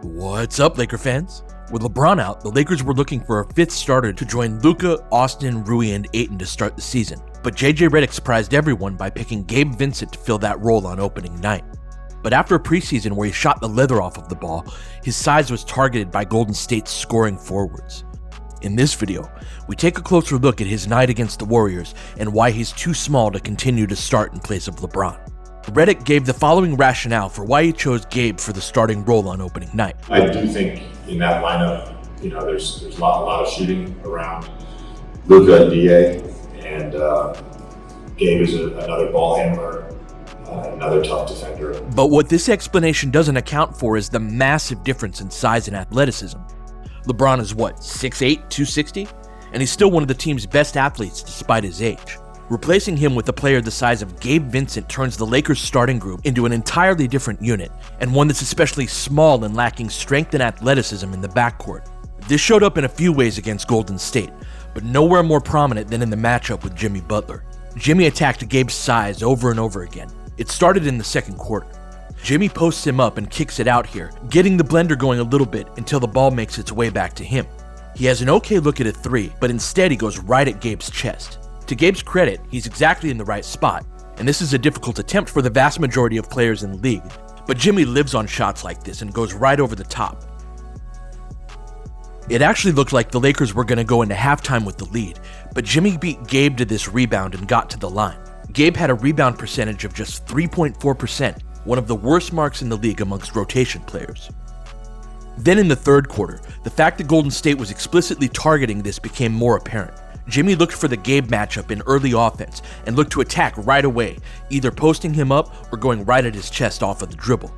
What's up, Laker fans? With LeBron out, the Lakers were looking for a fifth starter to join Luka, Austin, Rui, and Ayton to start the season, but JJ Redick surprised everyone by picking Gabe Vincent to fill that role on opening night. But after a preseason where he shot the leather off of the ball, his size was targeted by Golden State's scoring forwards. In this video, we take a closer look at his night against the Warriors and why he's too small to continue to start in place of LeBron. Redick gave the following rationale for why he chose Gabe for the starting role on opening night. I do think in that lineup, there's a lot of shooting around Luka and DA, and Gabe is another ball handler, another tough defender. But what this explanation doesn't account for is the massive difference in size and athleticism. LeBron is 6'8", 260? And he's still one of the team's best athletes despite his age. Replacing him with a player the size of Gabe Vincent turns the Lakers' starting group into an entirely different unit, and one that's especially small and lacking strength and athleticism in the backcourt. This showed up in a few ways against Golden State, but nowhere more prominent than in the matchup with Jimmy Butler. Jimmy attacked Gabe's size over and over again. It started in the second quarter. Jimmy posts him up and kicks it out here, getting the blender going a little bit until the ball makes its way back to him. He has an okay look at a three, but instead he goes right at Gabe's chest. To Gabe's credit, he's exactly in the right spot, and this is a difficult attempt for the vast majority of players in the league, but Jimmy lives on shots like this and goes right over the top. It actually looked like the Lakers were going to go into halftime with the lead, but Jimmy beat Gabe to this rebound and got to the line. Gabe had a rebound percentage of just 3.4%, one of the worst marks in the league amongst rotation players. Then in the third quarter, the fact that Golden State was explicitly targeting this became more apparent. Jimmy looked for the Gabe matchup in early offense and looked to attack right away, either posting him up or going right at his chest off of the dribble.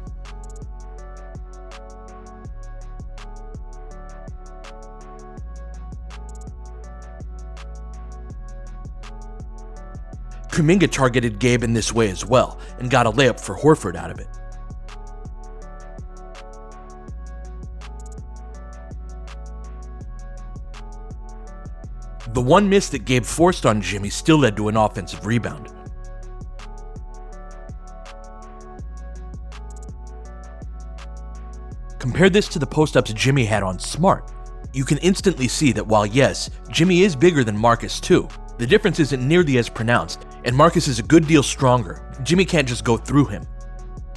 Kuminga targeted Gabe in this way as well, and got a layup for Horford out of it. The one miss that Gabe forced on Jimmy still led to an offensive rebound. Compare this to the post-ups Jimmy had on Smart. You can instantly see that while yes, Jimmy is bigger than Marcus too, the difference isn't nearly as pronounced, and Marcus is a good deal stronger. Jimmy can't just go through him.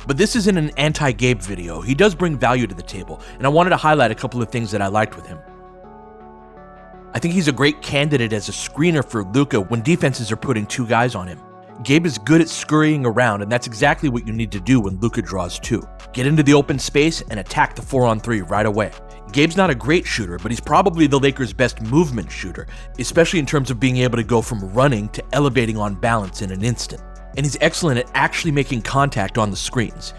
But this isn't an anti-Gabe video. He does bring value to the table, and I wanted to highlight a couple of things that I liked with him. I think he's a great candidate as a screener for Luka when defenses are putting two guys on him. Gabe is good at scurrying around, and that's exactly what you need to do when Luka draws two. Get into the open space and attack the 4-on-3 right away. Gabe's not a great shooter, but he's probably the Lakers' best movement shooter, especially in terms of being able to go from running to elevating on balance in an instant. And he's excellent at actually making contact on the screens.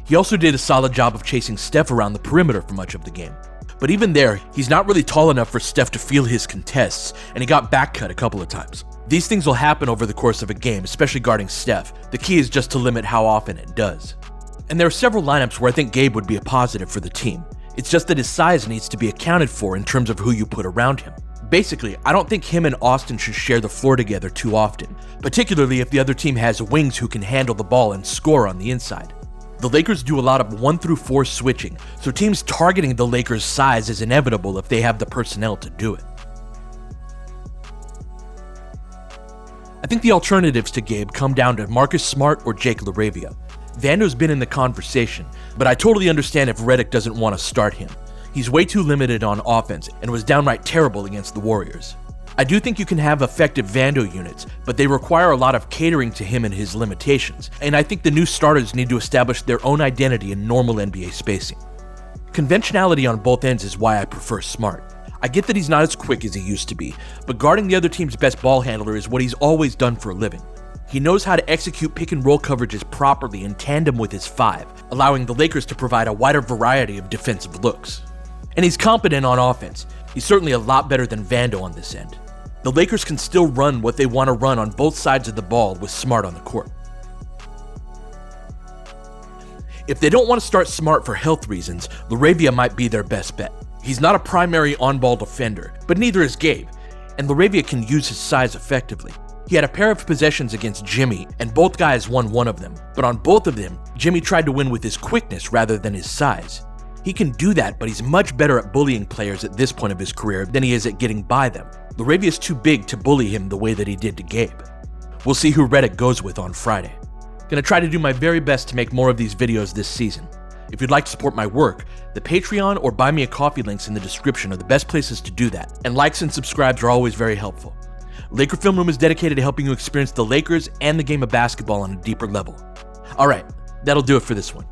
He also did a solid job of chasing Steph around the perimeter for much of the game. But even there, he's not really tall enough for Steph to feel his contests, and he got back cut a couple of times. These things will happen over the course of a game, especially guarding Steph. The key is just to limit how often it does. And there are several lineups where I think Gabe would be a positive for the team. It's just that his size needs to be accounted for in terms of who you put around him. Basically, I don't think him and Austin should share the floor together too often, particularly if the other team has wings who can handle the ball and score on the inside. The Lakers do a lot of 1-4 switching, so teams targeting the Lakers' size is inevitable if they have the personnel to do it. I think the alternatives to Gabe come down to Marcus Smart or Jake LaRavia. Vando's been in the conversation, but I totally understand if Redick doesn't want to start him. He's way too limited on offense and was downright terrible against the Warriors. I do think you can have effective Vando units, but they require a lot of catering to him and his limitations, and I think the new starters need to establish their own identity in normal NBA spacing. Conventionality on both ends is why I prefer Smart. I get that he's not as quick as he used to be, but guarding the other team's best ball handler is what he's always done for a living. He knows how to execute pick and roll coverages properly in tandem with his 5, allowing the Lakers to provide a wider variety of defensive looks. And he's competent on offense. He's certainly a lot better than Vando on this end. The Lakers can still run what they want to run on both sides of the ball with Smart on the court. If they don't want to start Smart for health reasons, LaRavia might be their best bet. He's not a primary on-ball defender, but neither is Gabe, and LaRavia can use his size effectively. He had a pair of possessions against Jimmy, and both guys won one of them. But on both of them, Jimmy tried to win with his quickness rather than his size. He can do that, but he's much better at bullying players at this point of his career than he is at getting by them. Laravia's too big to bully him the way that he did to Gabe. We'll see who Redick goes with on Friday. Gonna try to do my very best to make more of these videos this season. If you'd like to support my work, the Patreon or Buy Me a Coffee links in the description are the best places to do that, and likes and subscribes are always very helpful. Laker Film Room is dedicated to helping you experience the Lakers and the game of basketball on a deeper level. Alright, that'll do it for this one.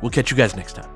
We'll catch you guys next time.